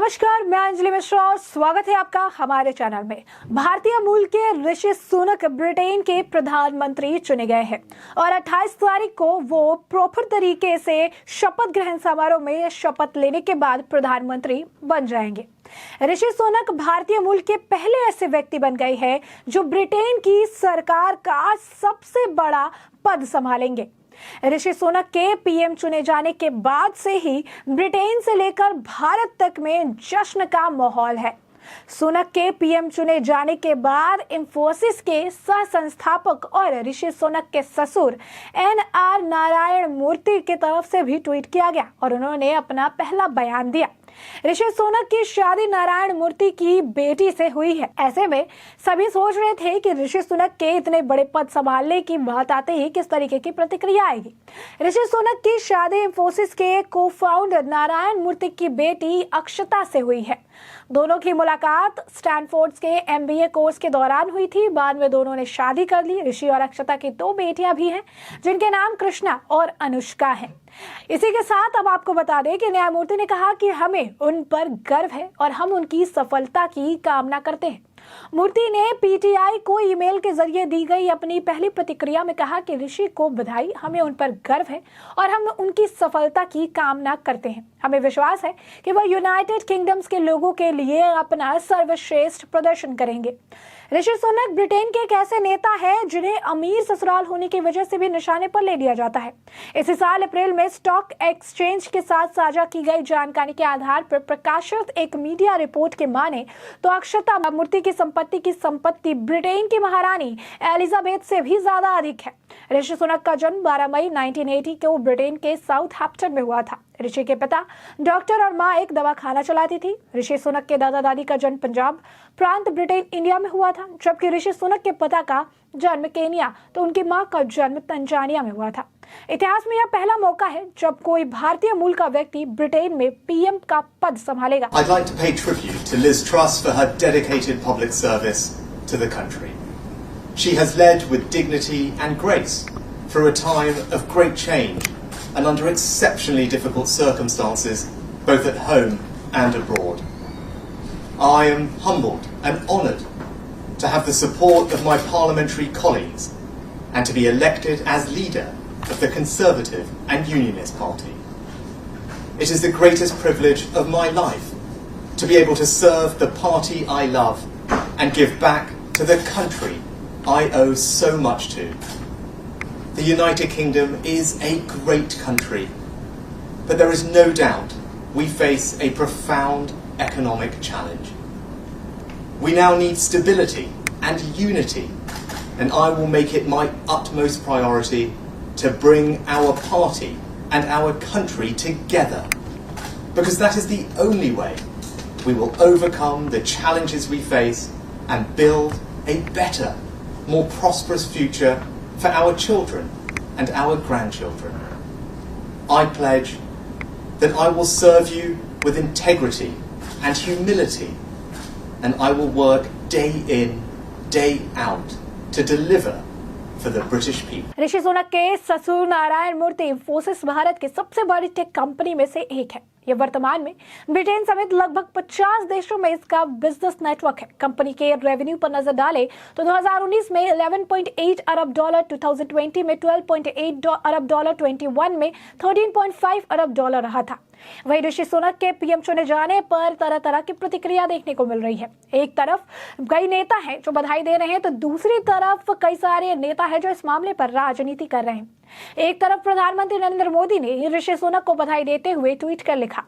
नमस्कार, मैं अंजलि मिश्रा और स्वागत है आपका हमारे चैनल में। भारतीय मूल के ऋषि सुनक ब्रिटेन के प्रधानमंत्री चुने गए हैं और 28 तारीख को वो प्रॉपर तरीके से शपथ ग्रहण समारोह में शपथ लेने के बाद प्रधानमंत्री बन जाएंगे। ऋषि सुनक भारतीय मूल के पहले ऐसे व्यक्ति बन गए हैं जो ब्रिटेन की सरकार का सबसे बड़ा पद संभालेंगे। ऋषि सुनक के पीएम चुने जाने के बाद से ही ब्रिटेन से लेकर भारत तक में जश्न का माहौल है। सुनक के पीएम चुने जाने के बाद इंफोसिस के सह संस्थापक और ऋषि सुनक के ससुर एन.आर. नारायण मूर्ति की तरफ से भी ट्वीट किया गया और उन्होंने अपना पहला बयान दिया। ऋषि सुनक की शादी नारायण मूर्ति की बेटी से हुई है। ऐसे में सभी सोच रहे थे कि ऋषि सुनक के इतने बड़े पद संभालने की बात आते ही किस तरीके की प्रतिक्रिया आएगी। ऋषि सुनक की शादी इंफोसिस के को-फाउंडर नारायण मूर्ति की बेटी अक्षता से हुई है। दोनों की मुलाकात स्टैनफोर्ड के एमबीए कोर्स के दौरान हुई थी। बाद में दोनों ने शादी कर ली। ऋषि और अक्षता की 2 बेटियां भी हैं जिनके नाम कृष्णा और अनुष्का हैं। इसी के साथ अब आपको बता दें कि न्यायमूर्ति ने कहा कि हमें उन पर गर्व है और हम उनकी सफलता की कामना करते हैं। मूर्ति ने पीटीआई को ईमेल के जरिए दी गई अपनी पहली प्रतिक्रिया में कहा कि ऋषि को बधाई, हमें उन पर गर्व है और हम उनकी सफलता की कामना करते हैं। हमें विश्वास है कि वह यूनाइटेड किंगडम्स के लोगों के लिए अपना सर्वश्रेष्ठ प्रदर्शन करेंगे। ऋषि सुनक ब्रिटेन के एक ऐसे नेता है जिन्हें अमीर ससुराल होने की वजह से भी निशाने पर ले लिया जाता है। इसी साल अप्रैल में स्टॉक एक्सचेंज के साथ साझा की गई जानकारी के आधार पर प्रकाशित एक मीडिया रिपोर्ट के माने तो अक्षता मूर्ति की संपत्ति ब्रिटेन की महारानी एलिजाबेथ से भी ज्यादा अधिक है। ऋषि सुनक का जन्म 12 मई 1980 को ब्रिटेन के साउथहैम्पटन में हुआ था। ऋषि के पिता डॉक्टर और मां एक दवाखाना चलाती थी। ऋषि सुनक के दादा दादी का जन्म पंजाब प्रांत ब्रिटेन इंडिया में हुआ था, जबकि ऋषि सुनक के पिता का जन्म केनिया तो उनकी मां का जन्म तंजानिया में हुआ था। इतिहास में यह पहला मौका है जब कोई भारतीय मूल का व्यक्ति ब्रिटेन में पीएम का पद संभालेगा। I'd like to pay tribute to Liz Truss for her dedicated public service to the country. She has led with dignity and grace through a time of great change and under exceptionally difficult circumstances, both at home and abroad. I am humbled and honoured to have the support of my parliamentary colleagues and to be elected as leader of the Conservative and Unionist Party. It is the greatest privilege of my life to be able to serve the party I love and give back to the country I owe so much to. The United Kingdom is a great country, but there is no doubt we face a profound economic challenge. We now need stability and unity, and I will make it my utmost priority to bring our party and our country together, because that is the only way we will overcome the challenges we face and build a better, more prosperous future for our children and our grandchildren. I pledge that I will serve you with integrity and humility, and I will work day in, day out to deliver for the British people. Rishi Sunak के ससुर नारायण मूर्ति इंफोसिस भारत की सबसे बड़ी tech company में से एक है। यह वर्तमान में ब्रिटेन समेत लगभग 50 देशों में इसका बिजनेस नेटवर्क है। कंपनी के रेवेन्यू पर नजर डालें तो 2019 में 11.8 अरब डॉलर, 2020 में 12.8 अरब डॉलर, 21 में 13.5 अरब डॉलर रहा था। वहीं ऋषि सुनक के पीएम चुने जाने पर तरह तरह की प्रतिक्रिया देखने को मिल रही है। एक तरफ कई नेता हैं जो बधाई दे रहे हैं तो दूसरी तरफ कई सारे नेता हैं जो इस मामले पर राजनीति कर रहे हैं। एक तरफ प्रधानमंत्री नरेंद्र मोदी ने ऋषि सुनक को बधाई देते हुए ट्वीट कर लिखा,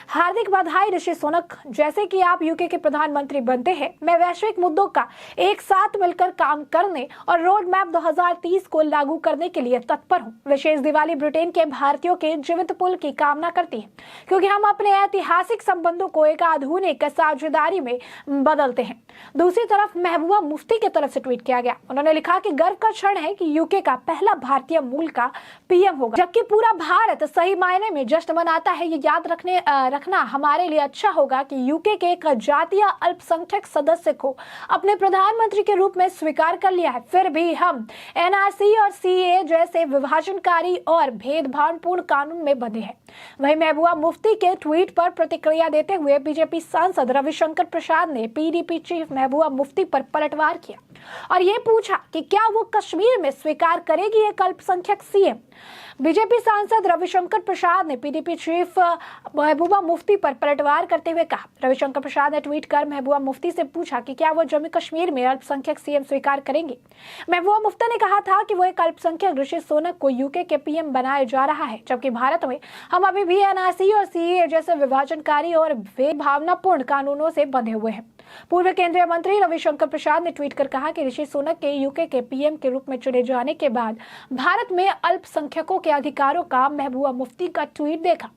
हार्दिक बधाई ऋषि सुनक, जैसे कि आप यूके के प्रधानमंत्री बनते हैं, मैं वैश्विक मुद्दों का एक साथ मिलकर काम करने और रोड मैप 2030 को लागू करने के लिए तत्पर हूँ। विशेष दिवाली ब्रिटेन के भारतीयों के जीवित पुल की कामना करती है, क्योंकि हम अपने ऐतिहासिक संबंधों को एक आधुनिक साझेदारी में बदलते हैं। दूसरी तरफ महबूबा मुफ्ती की तरफ से ट्वीट किया गया। उन्होंने लिखा कि गर्व का क्षण है कि यूके का पहला भारतीय मूल का पीएम होगा, जबकि पूरा भारत सही मायने में जश्न मनाता है। ये याद रखने रखना हमारे लिए अच्छा होगा कि यूके के एक जातीय अल्पसंख्यक सदस्य को अपने प्रधानमंत्री के रूप में स्वीकार कर लिया है। फिर भी हम एनआरसी और सीए जैसे विभाजनकारी और भेदभावपूर्ण कानून में बंधे हैं। वहीं महबूबा मुफ्ती के ट्वीट पर प्रतिक्रिया देते हुए बीजेपी सांसद रविशंकर प्रसाद ने पीडीपी चीफ महबूबा मुफ्ती पर पलटवार किया और ये पूछा कि क्या वो कश्मीर में स्वीकार करेगी एक अल्पसंख्यक सीएम। बीजेपी सांसद रविशंकर प्रसाद ने पीडीपी चीफ महबूबा मुफ्ती पर पलटवार करते हुए कहा। रविशंकर प्रसाद ने ट्वीट कर महबूबा मुफ्ती से पूछा कि क्या वो जम्मू कश्मीर में अल्पसंख्यक सीएम स्वीकार करेंगे। महबूबा मुफ्ती ने कहा था कि वो एक अल्पसंख्यक ऋषि सुनक को यूके के पीएम बनाया जा रहा है, जबकि भारत में हम अभी भी एनआरसी और सीए जैसे विभाजनकारी और भेदभावनापूर्ण कानूनों से बंधे हुए हैं। पूर्व केंद्रीय मंत्री रविशंकर प्रसाद ने ट्वीट कर कहा कि ऋषि सुनक के यूके के पीएम के रूप में चुने जाने के बाद भारत में अल्पसंख्यकों के अधिकारों का महबूबा मुफ्ती का ट्वीट देखा।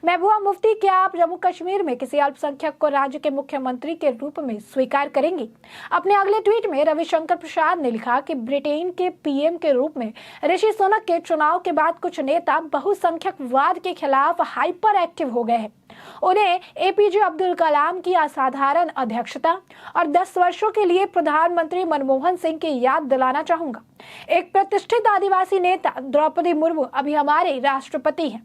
महबूबा मुफ्ती, क्या आप जम्मू कश्मीर में किसी अल्पसंख्यक को राज्य के मुख्यमंत्री के रूप में स्वीकार करेंगी? अपने अगले ट्वीट में रविशंकर प्रसाद ने लिखा कि ब्रिटेन के पीएम के रूप में ऋषि सुनक के चुनाव के बाद कुछ नेता बहुसंख्यकवाद के खिलाफ हाइपर एक्टिव हो गए हैं। उन्हें एपीजे अब्दुल कलाम की असाधारण अध्यक्षता और 10 वर्षों के लिए प्रधानमंत्री मनमोहन सिंह की याद दिलाना चाहूंगा। एक प्रतिष्ठित आदिवासी नेता द्रौपदी मुर्मू अभी हमारे राष्ट्रपति हैं।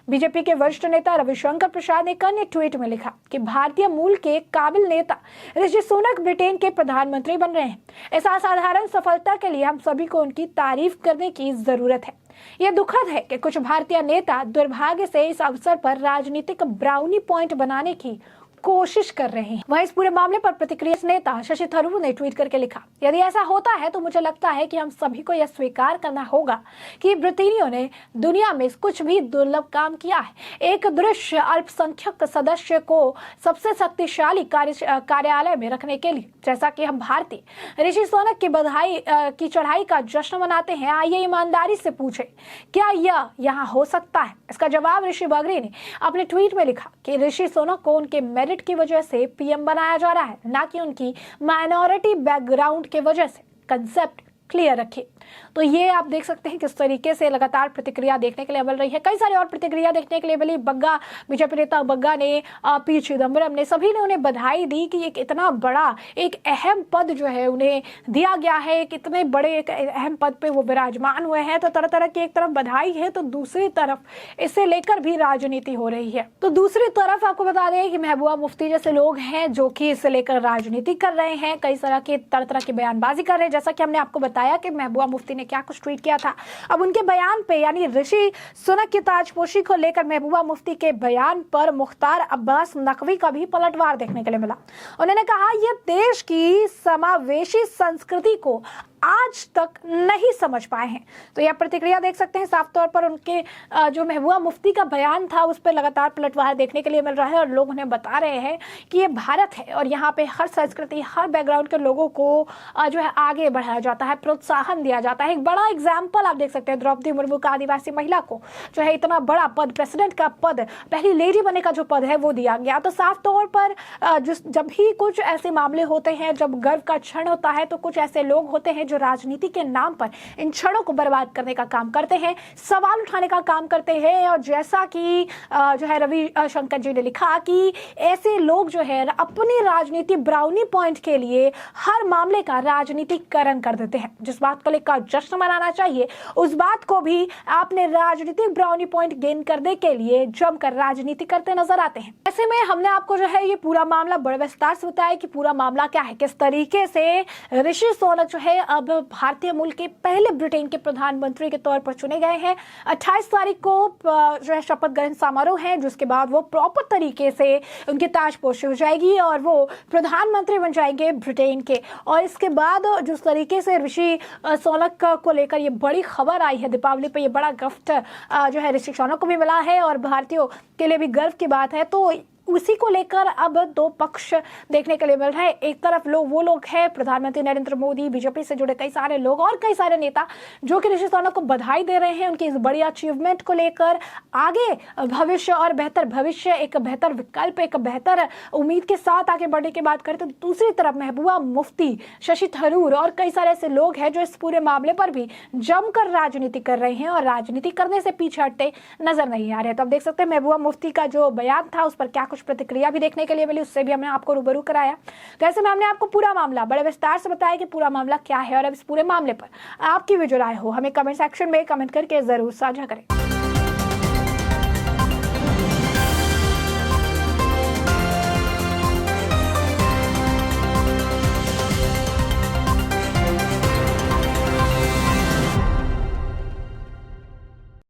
बीजेपी के वरिष्ठ नेता रविशंकर प्रसाद ने एक अन्य ट्वीट में लिखा कि भारतीय मूल के काबिल नेता ऋषि सुनक ब्रिटेन के प्रधानमंत्री बन रहे हैं। इस असाधारण सफलता के लिए हम सभी को उनकी तारीफ करने की जरूरत है। यह दुखद है कि कुछ भारतीय नेता दुर्भाग्य से इस अवसर पर राजनीतिक ब्राउनी पॉइंट बनाने की कोशिश कर रहे हैं। वहीं इस पूरे मामले पर प्रतिक्रिया नेता शशि थरूर ने ट्वीट करके लिखा, यदि ऐसा होता है तो मुझे लगता है कि हम सभी को यह स्वीकार करना होगा कि ब्रिटेनियों ने दुनिया में कुछ भी दुर्लभ काम किया है। एक दृश्य अल्पसंख्यक सदस्य को सबसे शक्तिशाली कार्यालय में रखने के लिए, जैसा कि हम भारतीय ऋषि सुनक की बधाई की चढ़ाई का जश्न मनाते हैं, आइए ईमानदारी से पूछे क्या यह यहाँ हो सकता है? इसका जवाब ऋषि बगरी ने अपने ट्वीट में लिखा कि ऋषि सुनक को उनके मेरिट की वजह से पीएम बनाया जा रहा है, ना कि उनकी माइनॉरिटी बैकग्राउंड के वजह से। कंसेप्ट क्लियर रखिए। तो ये आप देख सकते हैं किस तरीके से लगातार प्रतिक्रिया देखने के लिए मिल रही है। कई सारी और प्रतिक्रिया देखने के लिए मिली। बग्गा, बीजेपी नेता बग्गा ने, पी चिदम्बरम ने, सभी ने उन्हें बधाई दी कि एक इतना बड़ा एक अहम पद जो है उन्हें दिया गया है, एक इतने बड़े एक अहम पद पे वो विराजमान हुए हैं। तो तरह तरह की एक तरफ बधाई है तो दूसरी तरफ इसे लेकर भी राजनीति हो रही है। तो दूसरी तरफ आपको बता दें कि महबूबा मुफ्ती जैसे लोग हैं जो कि इसे लेकर राजनीति कर रहे हैं, कई तरह की बयानबाजी कर रहे हैं। जैसा कि हमने आपको बताया कि महबूबा मुफ्ती ने क्या कुछ ट्वीट किया था। अब उनके बयान पे यानी ऋषि सुनक की ताजपोशी को लेकर महबूबा मुफ्ती के बयान पर मुख्तार अब्बास नकवी का भी पलटवार देखने के लिए मिला। उन्होंने कहा यह देश की समावेशी संस्कृति को आज तक नहीं समझ पाए हैं। तो यह प्रतिक्रिया देख सकते हैं। साफ तौर पर उनके जो महबूबा मुफ्ती का बयान था उस पर लगातार पलटवार देखने के लिए मिल रहा है और लोग उन्हें बता रहे हैं कि ये भारत है और यहाँ पे हर संस्कृति, हर बैकग्राउंड के लोगों को जो है आगे बढ़ाया जाता है, प्रोत्साहन दिया जाता है। एक बड़ा एग्जाम्पल आप देख सकते हैं, द्रौपदी मुर्मू का आदिवासी महिला को जो है इतना बड़ा पद, प्रेसिडेंट का पद, पहली लेडी बनने का जो पद है वो दिया गया। तो साफ तौर पर जब भी कुछ ऐसे मामले होते हैं, जब गर्व का क्षण होता है, तो कुछ ऐसे लोग होते हैं जो राजनीति के नाम पर इन क्षणों को बर्बाद करने का काम करते हैं, सवाल उठाने का काम करते हैं। और जैसा कि जो है रवि शंकर जी ने लिखा कि ऐसे लोग जो है अपनी राजनीति ब्राउनी पॉइंट के लिए हर मामले का राजनीतिकरण कर देते हैं। जिस बात को लेकर जश्न मनाना चाहिए उस बात को भी आपने राजनीतिक ब्राउनी पॉइंट गेन करने के लिए जमकर राजनीति करते नजर आते हैं। ऐसे में हमने आपको जो है ये पूरा मामला बड़े विस्तार से बताया कि पूरा मामला क्या है, किस तरीके से ऋषि सुनक जो है अब भारतीय मूल के पहले ब्रिटेन के प्रधानमंत्री के तौर पर चुने गए हैं। 28 तारीख को जो है शपथ ग्रहण समारोह है, जिसके बाद वो प्रॉपर तरीके से उनकी ताजपोशी हो जाएगी और वो प्रधानमंत्री बन जाएंगे ब्रिटेन के। और इसके बाद जिस तरीके से ऋषि सुनक को लेकर ये बड़ी खबर आई है, दीपावली पे ये बड़ा गिफ्ट जो है ऋषि सुनक को भी मिला है और भारतीयों के लिए भी गर्व की बात है। तो उसी को लेकर अब दो पक्ष देखने के लिए मिल रहे हैं। एक तरफ वो लोग हैं प्रधानमंत्री नरेंद्र मोदी, बीजेपी से जुड़े कई सारे लोग और कई सारे नेता जो कि ऋषि सुनक को बधाई दे रहे हैं उनकी इस बड़ी अचीवमेंट को लेकर, आगे भविष्य और बेहतर भविष्य, एक बेहतर विकल्प, एक बेहतर उम्मीद के साथ आगे बढ़ने की बात करें। तो दूसरी तरफ महबूबा मुफ्ती, शशि थरूर और कई सारे ऐसे लोग हैं जो इस पूरे मामले पर भी जमकर राजनीति कर रहे हैं और राजनीति करने से पीछे हटते नजर नहीं आ रहे। तो अब देख सकते हैं महबूबा मुफ्ती का जो बयान था उस पर क्या कुछ प्रतिक्रिया भी देखने के लिए मिली, उससे भी हमने आपको रूबरू कराया। तो ऐसे में हमने आपको पूरा मामला बड़े विस्तार से बताया कि पूरा मामला क्या है और अब इस पूरे मामले पर आपकी भी जो राय हो हमें कमेंट सेक्शन में कमेंट करके जरूर साझा करें।